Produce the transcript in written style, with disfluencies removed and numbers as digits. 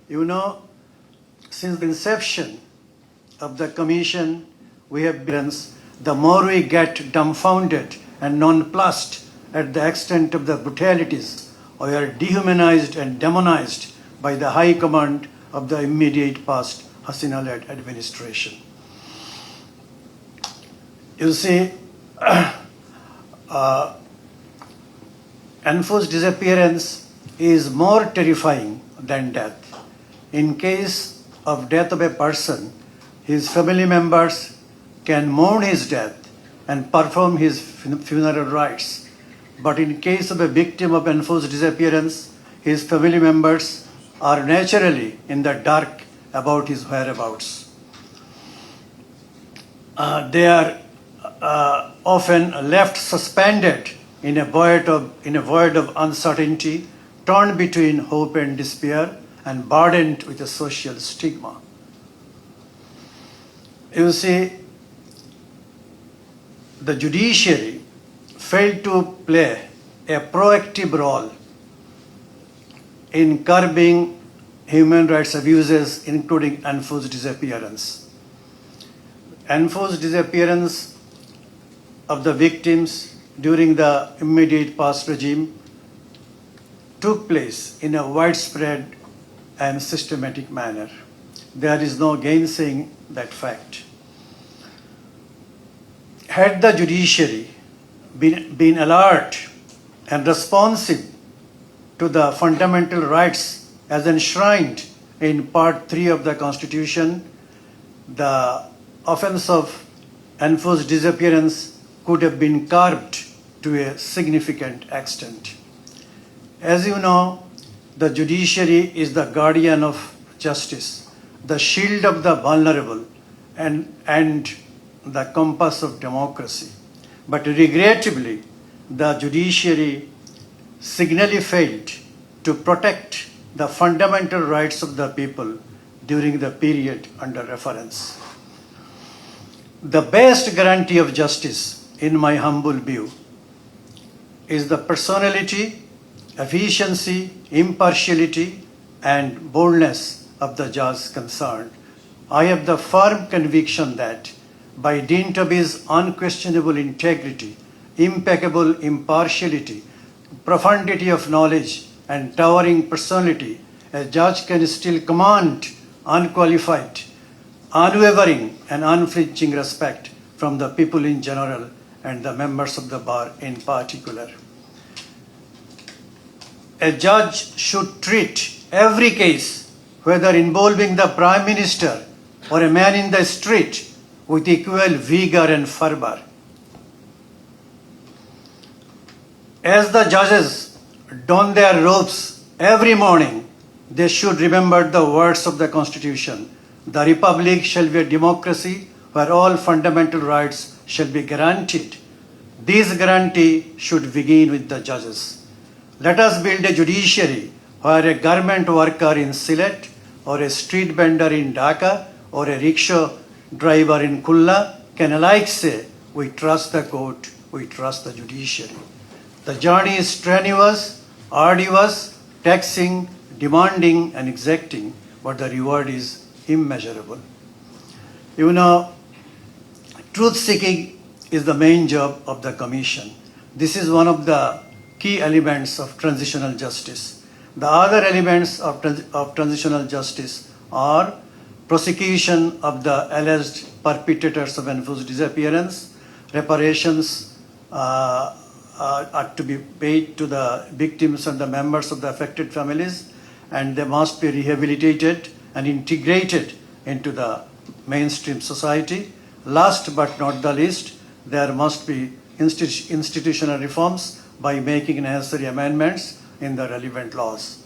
You know, since the inception of the Commission, we have been, the more we get dumbfounded and nonplussed at the extent of the brutalities, we are dehumanized and demonized by the high command of the immediate past Hasina-led administration. You see, enforced disappearance is more terrifying than death. In case of death of a person, his family members can mourn his death and perform his funeral rites. But in case of a victim of enforced disappearance, his family members are naturally in the dark about his whereabouts. They are often left suspended in a void of uncertainty, torn between hope and despair, and burdened with a social stigma. You see, the judiciary failed to play a proactive role in curbing human rights abuses, including enforced disappearance. Enforced disappearance of the victims during the immediate past regime took place in a widespread and systematic manner. There is no gainsaying that fact. Had the judiciary been alert and responsive to the fundamental rights as enshrined in Part 3 of the Constitution, the offense of enforced disappearance could have been curbed to a significant extent. As you know, the judiciary is the guardian of justice, the shield of the vulnerable, and the compass of democracy. But regrettably, the judiciary signally failed to protect the fundamental rights of the people during the period under reference. The best guarantee of justice, in my humble view, is the personality, efficiency, impartiality, and boldness of the judge concerned. I have the firm conviction that by dint of his unquestionable integrity, impeccable impartiality, profundity of knowledge, and towering personality, a judge can still command unqualified, unwavering, and unflinching respect from the people in general and the members of the bar in particular. A judge should treat every case, whether involving the Prime Minister or a man in the street, with equal vigor and fervor. As the judges don their robes every morning, they should remember the words of the Constitution. The Republic shall be a democracy where all fundamental rights shall be guaranteed. This guarantee should begin with the judges. Let us build a judiciary where a garment worker in Sylhet, or a street vendor in Dhaka, or a rickshaw driver in Kulla can alike say, we trust the court, we trust the judiciary. The journey is strenuous, arduous, taxing, demanding, and exacting, but the reward is immeasurable. You know, truth-seeking is the main job of the Commission. This is one of the key elements of transitional justice. The other elements of transitional justice are prosecution of the alleged perpetrators of enforced disappearance, reparations are to be paid to the victims and the members of the affected families, and they must be rehabilitated and integrated into the mainstream society. Last but not the least, there must be institutional reforms by making necessary amendments in the relevant laws.